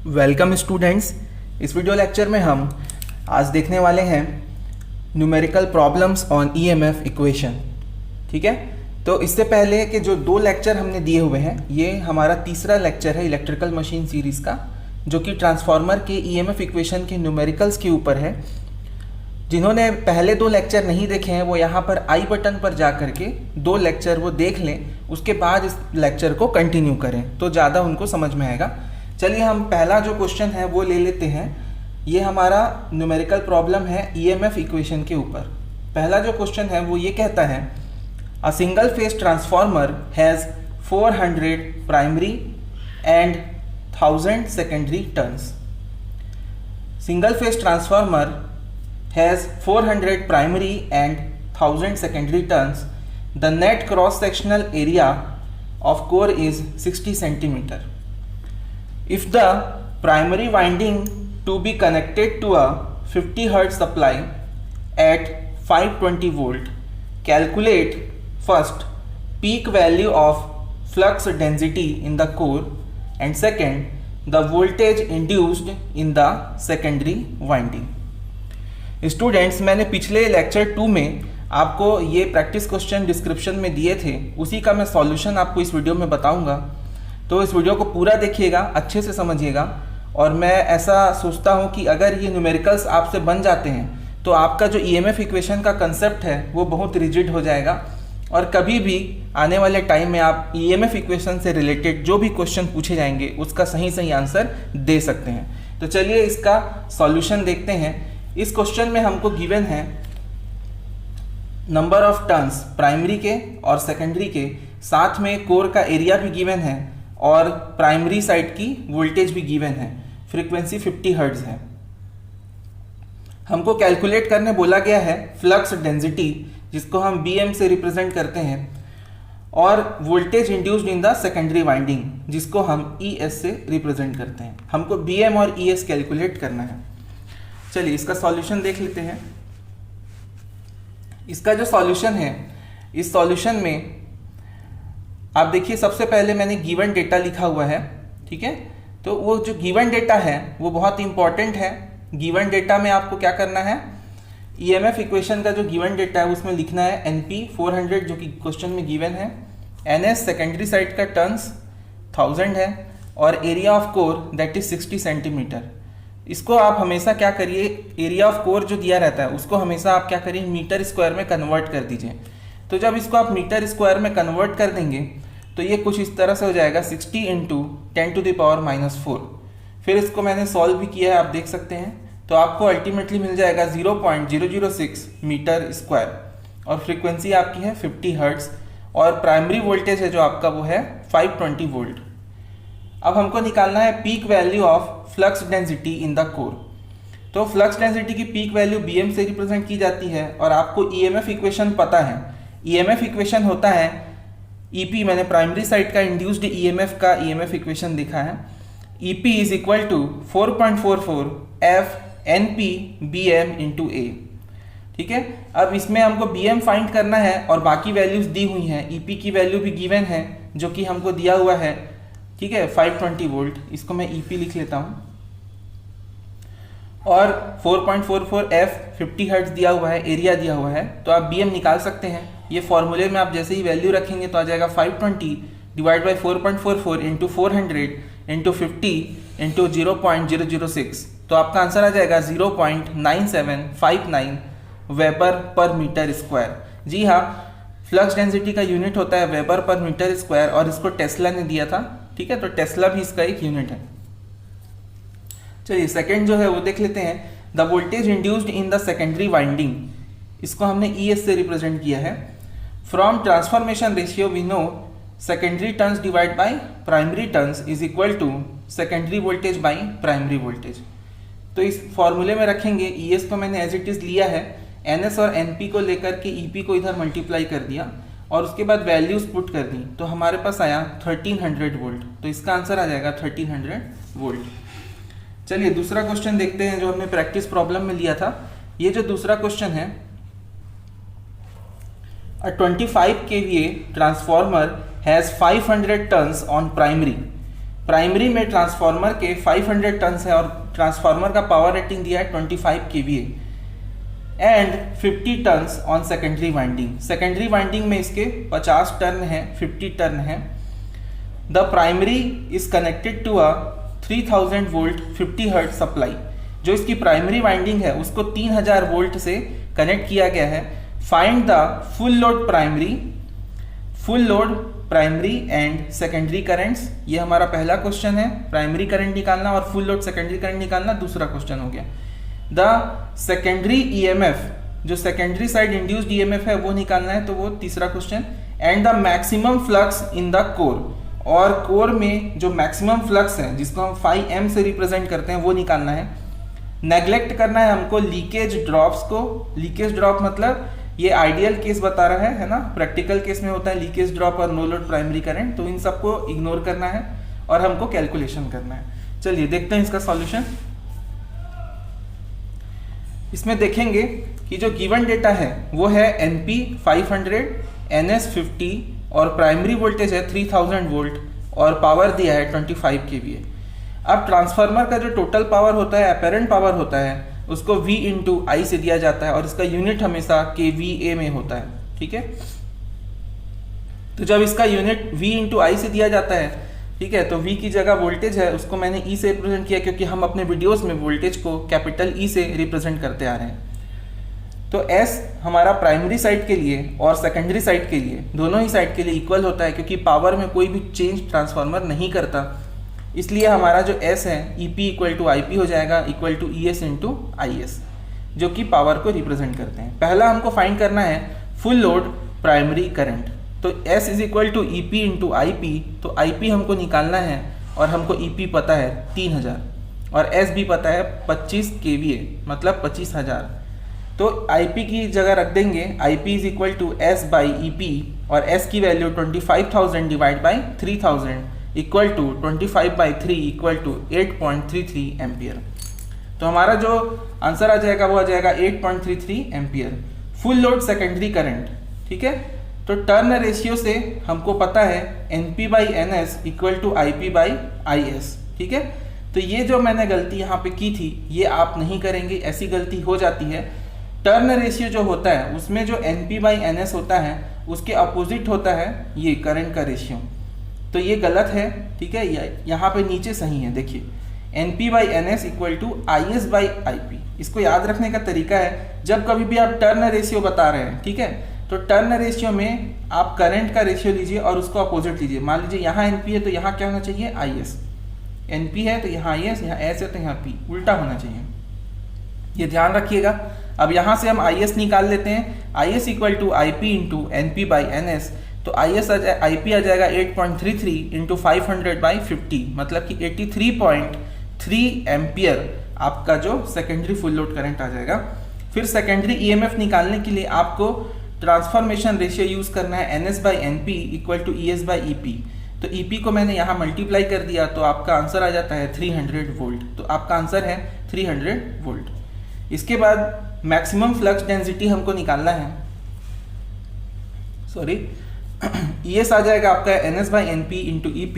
Welcome students. इस video lecture में हम आज देखने वाले हैं numerical problems on EMF equation. ठीक है, तो इससे पहले के जो दो लेक्चर हमने दिए हुए हैं, ये हमारा तीसरा लेक्चर है इलेक्ट्रिकल मशीन सीरीज़ का, जो कि ट्रांसफार्मर के ईएमएफ इक्वेशन के न्यूमेरिकल्स के ऊपर है। जिन्होंने पहले दो लेक्चर नहीं देखे हैं वो यहाँ पर आई बटन पर जा करके दो लेक्चर वो देख लें, उसके बाद इस लेक्चर को कंटिन्यू करें तो ज़्यादा उनको समझ में आएगा। चलिए हम पहला जो क्वेश्चन है वो ले लेते हैं। ये हमारा न्यूमेरिकल प्रॉब्लम है ईएमएफ इक्वेशन के ऊपर। पहला जो क्वेश्चन है वो ये कहता है a single phase transformer has 400 primary and 1000 secondary turns. Single phase transformer has 400 primary and 1000 secondary turns. The net cross sectional area of core is 60 centimeter. If the primary winding to be connected to a 50 Hz supply at 520 volt, calculate first peak value of flux density in the core and second the voltage induced in the secondary winding. Students, मैंने पिछले lecture 2 में आपको ये practice question description में दिए थे, उसी का मैं सॉल्यूशन आपको इस वीडियो में बताऊंगा। तो इस वीडियो को पूरा देखिएगा, अच्छे से समझिएगा। और मैं ऐसा सोचता हूँ कि अगर ये न्यूमेरिकल्स आपसे बन जाते हैं तो आपका जो ईएमएफ इक्वेशन का कंसेप्ट है वो बहुत रिजिड हो जाएगा और कभी भी आने वाले टाइम में आप ईएमएफ इक्वेशन से रिलेटेड जो भी क्वेश्चन पूछे जाएंगे उसका सही आंसर दे सकते हैं। तो चलिए इसका सॉल्यूशन देखते हैं। इस क्वेश्चन में हमको गिवन है नंबर ऑफ टर्न्स प्राइमरी के और सेकेंडरी के, साथ में कोर का एरिया भी गिवन है और प्राइमरी साइड की वोल्टेज भी गिवन है। फ्रीक्वेंसी 50 हर्ट्ज है। हमको कैलकुलेट करने बोला गया है फ्लक्स डेंसिटी, जिसको हम BM से रिप्रेजेंट करते हैं, और voltage induced in the secondary winding, जिसको हम ES से रिप्रेजेंट करते हैं। हमको BM और ES कैलकुलेट करना है। चलिए इसका सॉल्यूशन देख लेते हैं। इसका जो सॉल्यूशन है, इस सॉल्यूशन में आप देखिए सबसे पहले मैंने गिवन डेटा लिखा हुआ है। ठीक है, तो वो जो गिवन डेटा है वो बहुत इंपॉर्टेंट है। गिवन डेटा में आपको क्या करना है, ईएमएफ इक्वेशन का जो गिवन डेटा है उसमें लिखना है NP 400 जो कि क्वेश्चन में गिवन है, NS सेकेंडरी साइड का टर्न्स 1000 है और area of core that is 60 centimetre. इसको आप हमेशा क्या करिए, एरिया ऑफ कोर जो दिया रहता है उसको हमेशा आप क्या करिए मीटर स्क्वायर में कन्वर्ट कर दीजिए। तो जब इसको आप मीटर स्क्वायर में कन्वर्ट कर देंगे तो ये कुछ इस तरह से हो जाएगा 60 × 10⁻⁻⁴। फिर इसको मैंने सॉल्व भी किया है, आप देख सकते हैं। तो आपको अल्टीमेटली मिल जाएगा 0.006 मीटर स्क्वायर और फ्रीक्वेंसी आपकी है 50 हर्ट्ज और प्राइमरी वोल्टेज है जो आपका वो है 520 वोल्ट। अब हमको निकालना है peak value of flux density in the core. तो फ्लक्स डेंसिटी की पीक वैल्यू BM से रिप्रेजेंट की जाती है और आपको ईएमएफ इक्वेशन पता है। ईएमएफ इक्वेशन होता है EP, मैंने प्राइमरी साइड का इंड्यूस्ड ईएमएफ का ईएमएफ इक्वेशन लिखा है। EP is equal to 4.44 F NP BM × A। ठीक है, अब इसमें हमको BM फाइंड करना है और बाकी वैल्यूज दी हुई हैं। EP की वैल्यू भी गिवन है जो कि हमको दिया हुआ है। ठीक है, 520 वोल्ट, इसको मैं EP लिख लेता हूं और 4.44 F 50 हर्ट्ज दिया हुआ है, एरिया दिया हुआ है। तो आप BM निकाल सकते हैं। ये फॉर्मूले में आप जैसे ही वैल्यू रखेंगे तो आ जाएगा 520 डिवाइड बाई 4.44 × 400 × 50 × 0.006। तो आपका आंसर आ जाएगा 0.9759 वेबर पर मीटर स्क्वायर। जी हाँ, फ्लक्स डेंसिटी का यूनिट होता है वेबर पर मीटर स्क्वायर और इसको टेस्ला ने दिया था। ठीक है, तो टेस्ला भी इसका एक यूनिट है। चलिए सेकंड जो है वो देख लेते हैं। The voltage induced in the secondary winding, इसको हमने ES से रिप्रेजेंट किया है। From transformation ratio we know secondary turns divide by primary turns is equal to secondary voltage by primary voltage. तो इस फॉर्मूले में रखेंगे ES को मैंने एज इट इज लिया है, NS और NP को लेकर के EP को इधर मल्टीप्लाई कर दिया और उसके बाद वैल्यूज पुट कर दी तो हमारे पास आया 1300 वोल्ट। तो इसका आंसर आ जाएगा 1300 वोल्ट। चलिए दूसरा क्वेश्चन देखते हैं जो हमने प्रैक्टिस प्रॉब्लम में लिया था। ये जो दूसरा क्वेश्चन है, अ 25 kVA transformer has 500 turns on primary primary में ट्रांसफार्मर के 500 टन है और ट्रांसफार्मर का पावर रेटिंग दिया है 25 kVA and 50 turn on secondary winding. Secondary winding में इसके 50 टर्न है, 50 टर्न है। The primary is connected to a 3000 volt 50 hertz supply. जो इसकी प्राइमरी वाइंडिंग है उसको 3000 वोल्ट से कनेक्ट किया गया है। Find the full load primary and secondary currents. ये हमारा पहला क्वेश्चन है, प्राइमरी करंट निकालना और फुल लोड सेकेंडरी करंट निकालना दूसरा क्वेश्चन हो गया। द सेकेंडरी ईएमएफ, जो सेकेंडरी साइड इंड्यूस्ड ईएमएफ है वो निकालना है, तो वो तीसरा question. And the maximum flux in the core, और कोर में जो मैक्सिमम फ्लक्स है जिसको हम 5m से रिप्रेजेंट करते हैं वो निकालना है। नेग्लेक्ट करना है हमको लीकेज ड्रॉप्स को। लीकेज ड्रॉप मतलब ये आइडियल केस बता रहा है ना, प्रैक्टिकल केस में होता है लीकेज ड्रॉप और नो लोड प्राइमरी करंट, तो इन सबको इग्नोर करना है और हमको कैलकुलेशन करना है। चलिए देखते हैं इसका सॉल्यूशन। इसमें देखेंगे कि जो गिवन डेटा है वो है NP 500, NS 50 और प्राइमरी वोल्टेज है 3000 वोल्ट और पावर दिया है 25 kVA। अब ट्रांसफार्मर का जो टोटल पावर होता है, अपेरेंट पावर होता है, उसको V इंटू आई से दिया जाता है और इसका यूनिट हमेशा kVA में होता है, ठीक है। तो जब इसका यूनिट V इंटू आई से दिया जाता है, ठीक है, तो V की जगह वोल्टेज है उसको मैंने E से रिप्रेजेंट किया क्योंकि हम अपने वीडियोस में वोल्टेज को कैपिटल E से रिप्रेजेंट करते आ रहे हैं। तो S हमारा प्राइमरी साइड के लिए और सेकेंडरी साइड के लिए, दोनों ही साइड के लिए इक्वल होता है क्योंकि पावर में कोई भी चेंज ट्रांसफार्मर नहीं करता, इसलिए हमारा जो S है EP इक्वल टू IP हो जाएगा equal to ES into IS, जो कि पावर को रिप्रेजेंट करते हैं। पहला हमको फाइंड करना है फुल लोड प्राइमरी करंट, तो S is equal to EP into IP, तो IP हमको निकालना है और हमको EP पता है 3000 और S भी पता है 25 kVA मतलब 25000, तो IP की जगह रख देंगे IP is equal to S by EP और S की value 25000 divide by 3000 equal to 25/3 equal to 8.33 ampere. तो हमारा जो आंसर आ जाएगा वो आ जाएगा 8.33 ampere. Full load secondary current, ठीक है, तो टर्न रेशियो से हमको पता है NP/NS इक्वल टू IP/IS, ठीक है। तो ये जो मैंने गलती यहाँ पे की थी ये आप नहीं करेंगे, ऐसी गलती हो जाती है। टर्न रेशियो जो होता है उसमें जो NP/NS होता है उसके अपोजिट होता है ये करंट का रेशियो, तो ये गलत है, ठीक है। यहाँ पे नीचे सही है, देखिए NP/NS इक्वल टू IS/IP। इसको याद रखने का तरीका है, जब कभी भी आप टर्न रेशियो बता रहे हैं, ठीक है, तो टर्न रेशियो में आप करंट का रेशियो लीजिए और उसको अपोजिट लीजिए। मान लीजिए यहाँ NP है तो यहाँ क्या होना चाहिए IS, NP है तो यहाँ IS, यहाँ S है तो यहाँ P, उल्टा होना चाहिए, ये ध्यान रखिएगा। अब यहाँ से हम IS निकाल लेते हैं, IS equal to IP into NP/NS, तो IP आ जाएगा 8.33 इंटू 500/50 मतलब कि 83.3 एम्पियर आपका जो सेकेंडरी फुल लोड करंट आ जाएगा। फिर सेकेंडरी EMF निकालने के लिए आपको ट्रांसफॉर्मेशन रेशियो यूज करना है NS/NP इक्वल टू ES/EP। तो EP को मैंने यहाँ मल्टीप्लाई कर दिया तो आपका आंसर आ जाता है 300 वोल्ट। तो आपका आंसर है 300 वोल्ट। इसके बाद मैक्सिमम फ्लक्स डेंसिटी हमको निकालना है, सॉरी ES आ जाएगा आपका NS/NP into EP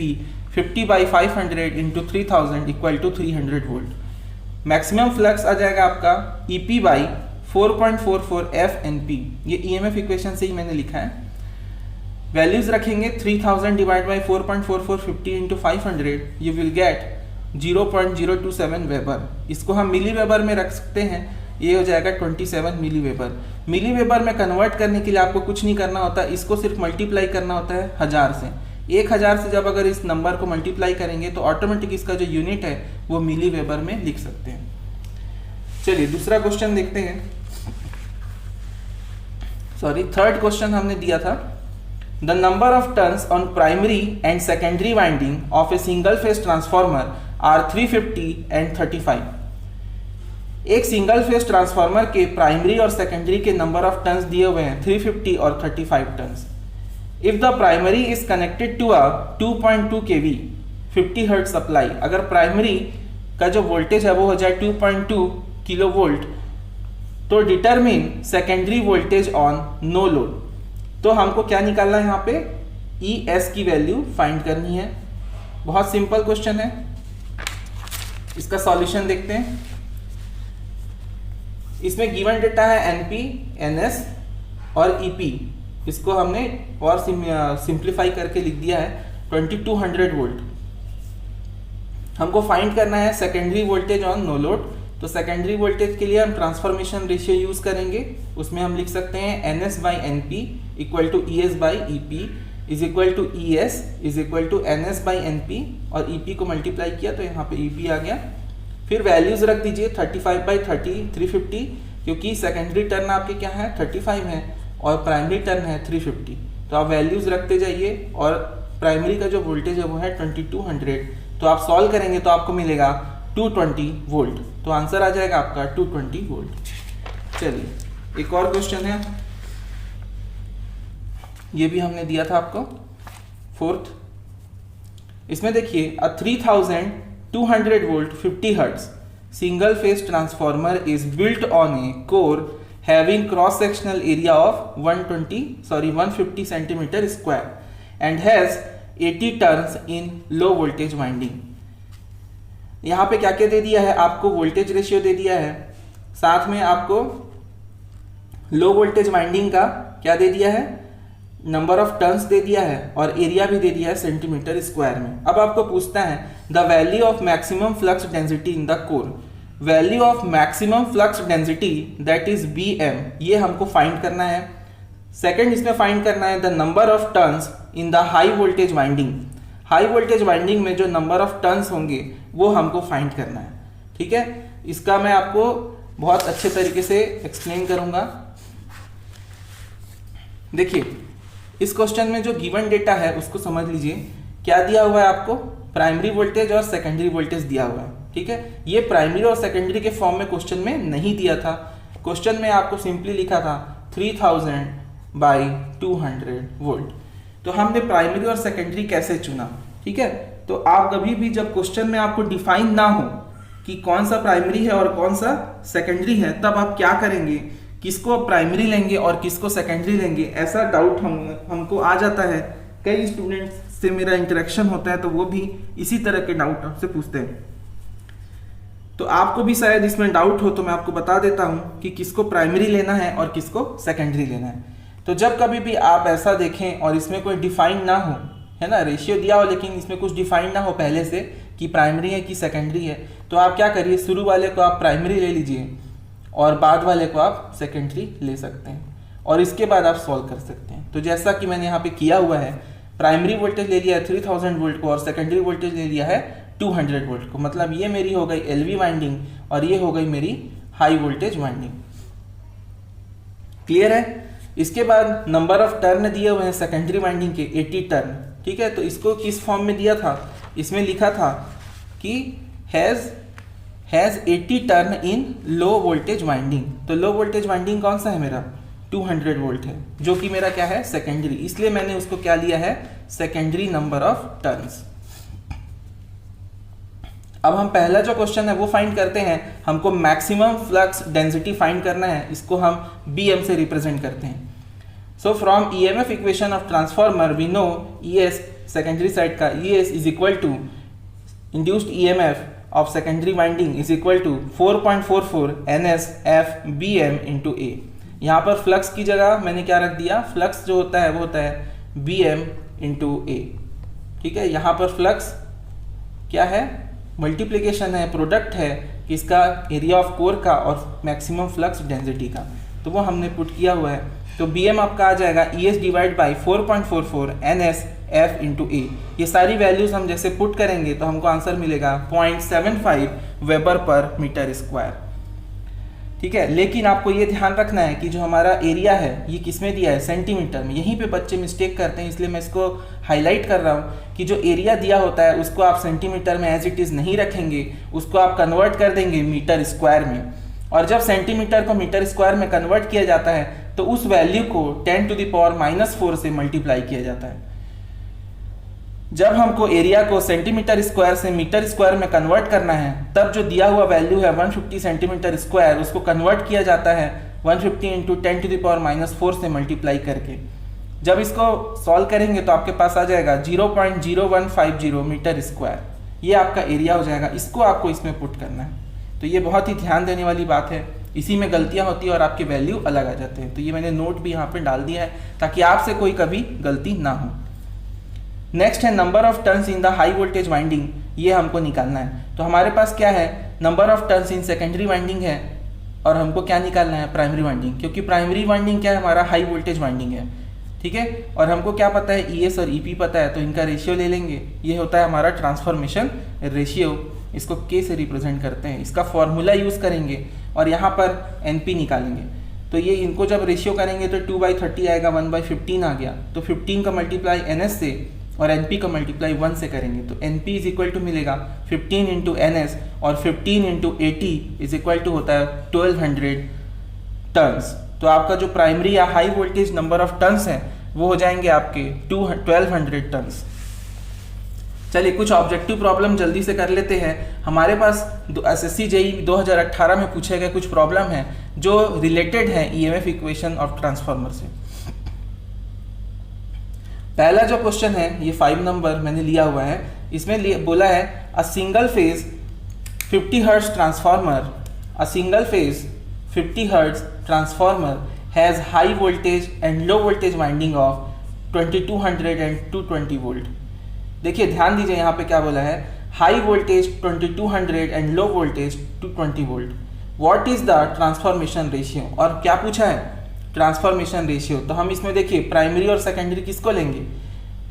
50/500 into 3000 equal to 300 volt. Maximum flux आ जाएगा आपका EP/4.44 FNP, ये EMF इक्वेशन से ही मैंने लिखा है। वैल्यूज रखेंगे 3000 divide by 4.44 50 into 500, you will get 0.027 weber. इसको हम मिली वेबर में रख सकते हैं, ये हो जाएगा 27 मिली वेबर। मिली वेबर में कन्वर्ट करने के लिए आपको कुछ नहीं करना होता, इसको सिर्फ मल्टीप्लाई करना होता है 1000 से। 1000 से जब अगर इस नंबर को मल्टीप्लाई करेंगे तो ऑटोमेटिक इसका जो यूनिट है वो मिली वेबर में लिख सकते हैं। चलिए दूसरा क्वेश्चन देखते हैं। सॉरी, थर्ड क्वेश्चन हमने दिया था, the number of turns on primary and secondary winding of a single phase transformer are 350 and 35। एक सिंगल फेज ट्रांसफार्मर के प्राइमरी और सेकेंडरी के नंबर ऑफ टर्न्स दिए हुए हैं 350 और 35 turns. If the primary is connected to a 2.2 kV 50 hertz supply, अगर primary का जो वोल्टेज है वो हो जाए 2.2 किलो वोल्ट, तो determine secondary voltage on no load. तो हमको क्या निकालना है यहाँ पे ES की वैल्यू फाइंड करनी है। बहुत सिंपल क्वेश्चन है, इसका सॉल्यूशन देखते हैं। इसमें गिवन डेटा है एनपी, एनएस और ईपी। इसको हमने और सिंप्लीफाई करके लिख दिया है 2200 वोल्ट। हमको फाइंड करना है secondary voltage on no load. तो सेकेंडरी वोल्टेज के लिए हम ट्रांसफॉर्मेशन रेशियो यूज करेंगे। उसमें हम लिख सकते हैं NS by NP equal to E S by E P is equal to E S is equal to N S by N P, और ई पी को मल्टीप्लाई किया तो यहाँ पे ई पी आ गया। फिर वैल्यूज रख दीजिए 35/30 350, क्योंकि सेकेंडरी टर्न आपके क्या है 35 है और प्राइमरी टर्न है 350। तो आप वैल्यूज रखते जाइए और प्राइमरी का जो वोल्टेज है वो है 2200। तो आप सॉल्व करेंगे तो आपको मिलेगा 220 वोल्ट। तो आंसर आ जाएगा आपका 220 वोल्ट। चलिए एक और क्वेश्चन है, ये भी हमने दिया था आपको 4th। इसमें देखिए अ 3200 volt 50 hertz single phase transformer is built on A core having cross sectional area of 150 centimetre square and has 80 turns in low voltage winding. यहाँ पे क्या क्या दे दिया है आपको, वोल्टेज रेशियो दे दिया है, साथ में आपको लो वोल्टेज वाइंडिंग का क्या दे दिया है, नंबर ऑफ टर्न्स दे दिया है, और एरिया भी दे दिया है सेंटीमीटर स्क्वायर में। अब आपको पूछता है the value of maximum flux density in the core. Value of maximum flux density that is BM, ये हमको फाइंड करना है। सेकंड इसमें फाइंड करना है the number of turns in the high voltage winding. High voltage winding में जो number of turns होंगे वो हमको फाइंड करना है। ठीक है, इसका मैं आपको बहुत अच्छे तरीके से एक्सप्लेन करूंगा। देखिए इस क्वेश्चन में जो गिवन डेटा है उसको समझ लीजिए। क्या दिया हुआ है आपको, प्राइमरी वोल्टेज और सेकेंडरी वोल्टेज दिया हुआ है। ठीक है, ये प्राइमरी और सेकेंडरी के फॉर्म में क्वेश्चन में नहीं दिया था। क्वेश्चन में आपको सिंपली लिखा था 3000/200 वोल्ट। तो हमने प्राइमरी और सेकेंडरी कैसे चुना। ठीक है, तो आप कभी भी जब क्वेश्चन में आपको डिफाइन ना हो कि कौन सा प्राइमरी है और कौन सा सेकेंडरी है, तब आप क्या करेंगे, किसको प्राइमरी लेंगे और किसको सेकेंडरी लेंगे, ऐसा डाउट हमको आ जाता है। कई स्टूडेंट्स से मेरा इंटरेक्शन होता है तो वो भी इसी तरह के डाउट आपसे पूछते हैं। तो आपको भी शायद इसमें डाउट हो, तो मैं आपको बता देता हूं कि किसको प्राइमरी लेना है और किसको सेकेंडरी लेना है। तो जब कभी भी आप ऐसा देखें और इसमें कोई डिफाइन ना हो, है ना, रेशियो दिया हो लेकिन इसमें कुछ डिफाइन ना हो पहले से कि प्राइमरी है कि सेकेंडरी है, तो आप क्या करिए, शुरू वाले को आप प्राइमरी ले लीजिए और बाद वाले को आप सेकेंडरी ले सकते हैं, और इसके बाद आप सॉल्व कर सकते हैं। तो जैसा कि मैंने यहाँ पे किया हुआ है, प्राइमरी वोल्टेज ले लिया है 3000 वोल्ट को और सेकेंडरी वोल्टेज ले लिया है 200 वोल्ट को। मतलब ये मेरी हो गई LV वाइंडिंग और ये हो गई मेरी हाई वोल्टेज वाइंडिंग। क्लियर है। इसके बाद नंबर ऑफ टर्न दिए हुए हैं सेकेंडरी वाइंडिंग के 80 टर्न। ठीक है, तो इसको किस फॉर्म में दिया था, इसमें लिखा था कि has 80 turn in low voltage winding. तो लो वोल्टेज वाइंडिंग कौन सा है मेरा, 200 वोल्ट है, जो कि मेरा क्या है सेकेंडरी, इसलिए मैंने उसको क्या लिया है, सेकेंडरी नंबर ऑफ टर्न्स। अब हम पहला जो क्वेश्चन है वो फाइंड करते हैं। हमको मैक्सिमम फ्लक्स डेंसिटी फाइंड करना है, इसको हम BM से रिप्रेजेंट करते हैं। So from EMF equation of transformer we know ES secondary side का ES is equal to induced EMF of secondary winding is equal to 4.44 NS F BM into A। यहाँ पर फ्लक्स की जगह मैंने क्या रख दिया, फ्लक्स जो होता है वो होता है BM इंटू A। ठीक है, यहाँ पर फ्लक्स क्या है, मल्टीप्लिकेशन है, प्रोडक्ट है किसका, एरिया ऑफ कोर का और मैक्सिमम फ्लक्स डेंसिटी का, तो वो हमने पुट किया हुआ है। तो BM आपका आ जाएगा ES divide by 4.44 NS F into A। ये सारी वैल्यूज हम जैसे पुट करेंगे तो हमको आंसर मिलेगा 0.75 वेबर पर मीटर स्क्वायर। ठीक है, लेकिन आपको ये ध्यान रखना है कि जो हमारा एरिया है ये किस में दिया है, सेंटीमीटर में। यहीं पे बच्चे मिस्टेक करते हैं, इसलिए मैं इसको हाईलाइट कर रहा हूँ कि जो एरिया दिया होता है उसको आप सेंटीमीटर में एज इट इज़ नहीं रखेंगे, उसको आप कन्वर्ट कर देंगे मीटर स्क्वायर में। और जब सेंटीमीटर को मीटर स्क्वायर में कन्वर्ट किया जाता है तो उस वैल्यू को 10⁻⁻⁴ से मल्टीप्लाई किया जाता है। जब हमको एरिया को सेंटीमीटर स्क्वायर से मीटर स्क्वायर में कन्वर्ट करना है, तब जो दिया हुआ वैल्यू है 150 सेंटीमीटर स्क्वायर, उसको कन्वर्ट किया जाता है 150 × 10⁻⁻⁴ से मल्टीप्लाई करके। जब इसको सॉल्व करेंगे तो आपके पास आ जाएगा 0.0150 मीटर स्क्वायर, ये आपका एरिया हो जाएगा। इसको आपको इसमें पुट करना है। तो ये बहुत ही ध्यान देने वाली बात है, इसी में गलतियां होती है और आपके वैल्यू अलग आ जाते हैं। तो ये मैंने नोट भी यहाँ पे डाल दिया है ताकि आपसे कोई कभी गलती ना हो। नेक्स्ट है number of turns in the high voltage winding, ये हमको निकालना है। तो हमारे पास क्या है, number of turns in secondary winding है और हमको क्या निकालना है, प्राइमरी वाइंडिंग, क्योंकि प्राइमरी वाइंडिंग क्या है, हमारा हाई वोल्टेज वाइंडिंग है, ठीक है। और हमको क्या पता है, ES और EP पता है, तो इनका रेशियो ले लेंगे। ये होता है हमारा ट्रांसफॉर्मेशन रेशियो, इसको K से रिप्रेजेंट करते हैं। इसका फॉर्मूला यूज करेंगे और यहाँ पर NP निकालेंगे। तो ये इनको जब रेशियो करेंगे तो 2/30 आएगा, 1/15 आ गया। तो 15 का मल्टीप्लाई NS से और NP का मल्टीप्लाई 1 से करेंगे तो NP इज इक्वल टू मिलेगा 15 इंटू NS और 15 इंटू 80 इज इक्वल टू होता है 1200 टर्न्स। तो आपका जो प्राइमरी या high voltage number of turns हैं वो हो जाएंगे आपके 1200 टर्न्स। चलिए कुछ ऑब्जेक्टिव प्रॉब्लम जल्दी से कर लेते हैं। हमारे पास SSC JEE 2018 में पूछे गए कुछ प्रॉब्लम हैं जो रिलेटेड हैं EMF इक्वेशन ऑफ ट्रांसफार्मर से। पहला जो क्वेश्चन है ये 5 नंबर मैंने लिया हुआ है। इसमें बोला है a single phase 50 hertz transformer, a single phase 50 hertz transformer has high voltage and low voltage winding of 2200 and 220 volt. देखिए ध्यान दीजिए यहाँ पे क्या बोला है, high voltage 2200 and low voltage 220 volt. What is the transformation ratio, और क्या पूछा है, ट्रांसफॉर्मेशन रेशियो। तो हम इसमें देखिए प्राइमरी और सेकेंडरी किसको लेंगे,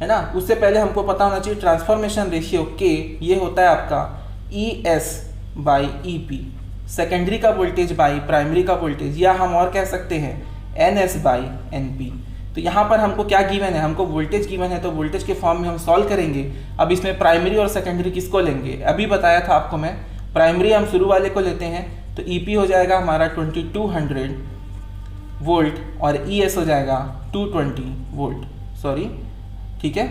है ना। उससे पहले हमको पता होना चाहिए ट्रांसफॉर्मेशन रेशियो K ये होता है आपका ES/EP, सेकेंडरी का वोल्टेज बाई प्राइमरी का वोल्टेज, या हम और कह सकते हैं NS/NP। तो यहाँ पर हमको क्या गिवन है, हमको वोल्टेज गिवन है, तो वोल्टेज के फॉर्म में हम सॉल्व करेंगे। अब इसमें प्राइमरी और सेकेंडरी किसको लेंगे, अभी बताया था आपको मैं, प्राइमरी हम शुरू वाले को लेते हैं। तो EP हो जाएगा हमारा 2200 वोल्ट और ES हो जाएगा 220 वोल्ट, सॉरी, ठीक है।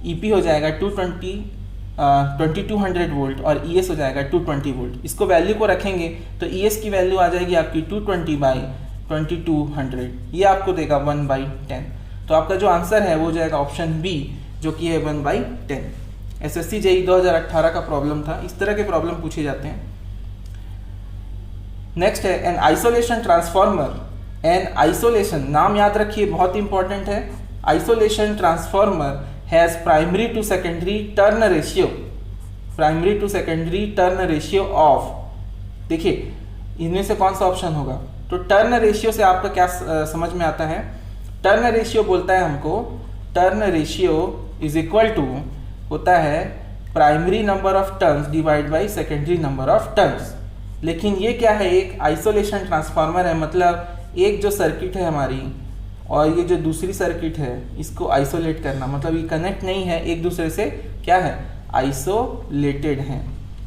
EP हो जाएगा 2200 वोल्ट और ES हो जाएगा 220 वोल्ट। इसको वैल्यू को रखेंगे तो ES की वैल्यू आ जाएगी आपकी 220/2200, ये आपको देगा 1/10। तो आपका जो आंसर है वो हो जाएगा ऑप्शन बी, जो कि है 1/10। SSC JEE 2018 का प्रॉब्लम था, इस तरह के प्रॉब्लम पूछे जाते हैं। नेक्स्ट है an isolation transformer. An isolation, नाम याद रखिए, बहुत इंपॉर्टेंट है। Isolation transformer has primary to secondary turn ratio, primary to secondary turn ratio of, देखिए इनमें से कौन सा ऑप्शन होगा। तो टर्न रेशियो से आपका क्या समझ में आता है, टर्न रेशियो बोलता है हमको, turn ratio is equal to होता है primary number of turns divide by secondary number of turns. लेकिन ये क्या है, एक आइसोलेशन ट्रांसफार्मर है, मतलब एक जो सर्किट है हमारी और ये जो दूसरी सर्किट है इसको आइसोलेट करना, मतलब ये कनेक्ट नहीं है एक दूसरे से, क्या है, आइसोलेटेड है,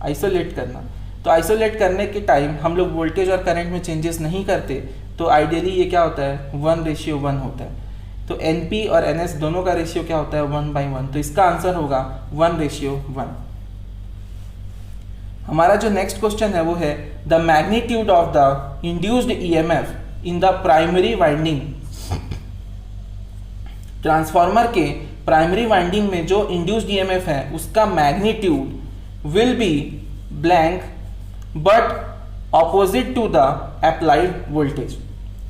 आइसोलेट करना। तो आइसोलेट करने के टाइम हम लोग वोल्टेज और करंट में चेंजेस नहीं करते, तो आइडियली ये क्या होता है, 1:1 होता है। तो NP और NS दोनों का रेशियो क्या होता है, 1/1। तो इसका आंसर होगा 1:1। हमारा जो नेक्स्ट क्वेश्चन है वो है the magnitude of the induced EMF in the primary winding. Transformer के प्राइमरी वाइंडिंग में जो इंड्यूस्ड EMF है उसका magnitude will be blank but opposite to the applied voltage.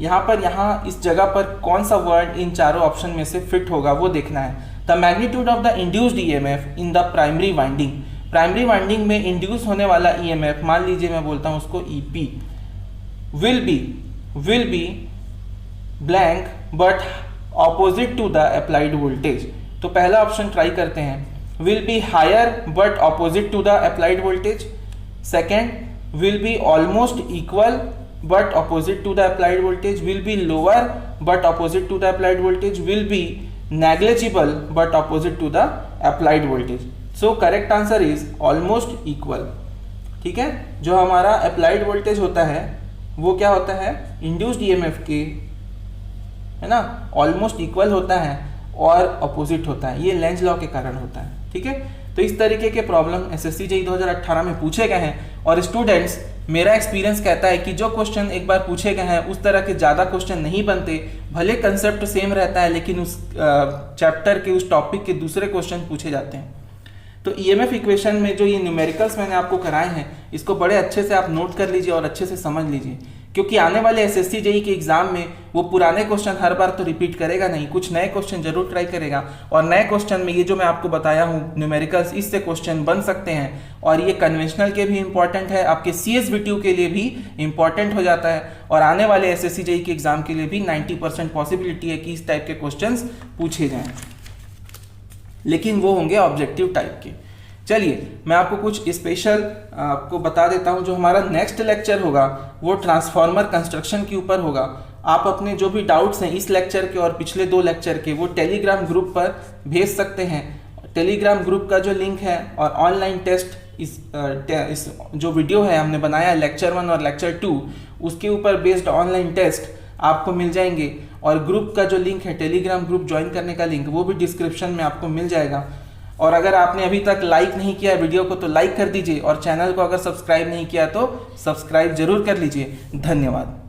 यहाँ इस जगह पर कौन सा वर्ड इन चारों ऑप्शन में से फिट होगा वो देखना है। The magnitude of the induced EMF in the primary winding, primary winding में इंड्यूस होने वाला EMF, मान लीजिए मैं बोलता हूं उसको EP, will be blank but opposite to the applied voltage. तो पहला ऑप्शन ट्राई करते हैं, will be higher but opposite to the applied voltage. Second, will be almost equal but opposite to the applied voltage, will be lower but opposite to the applied voltage, will be negligible but opposite to the applied voltage. So correct answer is almost equal। ठीक है, जो हमारा applied voltage होता है वो क्या होता है, induced EMF के, है ना, almost equal होता है और opposite होता है, ये लेंज लॉ के कारण होता है। ठीक है, तो इस तरीके के प्रॉब्लम SSC JEE 2018 में पूछे गए हैं और स्टूडेंट्स, मेरा एक्सपीरियंस कहता है कि जो क्वेश्चन एक बार पूछे गए हैं उस तरह के ज़्यादा क्वेश्चन नहीं बनते। भले कंसेप्ट सेम रहता है लेकिन उस चैप्टर के उस टॉपिक के दूसरे क्वेश्चन पूछे जाते हैं। तो ईएमएफ इक्वेशन में जो ये न्यूमेरिकल्स मैंने आपको कराए हैं, इसको बड़े अच्छे से आप नोट कर लीजिए और अच्छे से समझ लीजिए, क्योंकि आने वाले एसएससी जेईई के एग्जाम में वो पुराने क्वेश्चन हर बार तो रिपीट करेगा नहीं, कुछ नए क्वेश्चन जरूर ट्राई करेगा। और नए क्वेश्चन में ये जो मैं आपको बताया हूँ न्यूमेरिकल्स, इससे क्वेश्चन बन सकते हैं और ये कन्वेंशनल के भी इंपॉर्टेंट है, आपके सीएसबीटीयू के लिए भी इंपॉर्टेंट हो जाता है और आने वाले एसएससी जेईई के एग्जाम के लिए भी 90% पॉसिबिलिटी है कि इस टाइप के क्वेश्चन पूछे जाएं, लेकिन वो होंगे ऑब्जेक्टिव टाइप के। चलिए मैं आपको कुछ स्पेशल आपको बता देता हूं। जो हमारा नेक्स्ट लेक्चर होगा वो ट्रांसफार्मर कंस्ट्रक्शन के ऊपर होगा। आप अपने जो भी डाउट्स हैं इस लेक्चर के और पिछले 2 लेक्चर के वो टेलीग्राम ग्रुप पर भेज सकते हैं। टेलीग्राम ग्रुप का जो लिंक है और ऑनलाइन टेस्ट इस जो वीडियो है हमने बनाया लेक्चर 1 और लेक्चर 2, उसके ऊपर बेस्ड ऑनलाइन टेस्ट आपको मिल जाएंगे। और ग्रुप का जो लिंक है, टेलीग्राम ग्रुप ज्वाइन करने का लिंक, वो भी डिस्क्रिप्शन में आपको मिल जाएगा। और अगर आपने अभी तक लाइक नहीं किया वीडियो को तो लाइक कर दीजिए और चैनल को अगर सब्सक्राइब नहीं किया तो सब्सक्राइब जरूर कर लीजिए। धन्यवाद।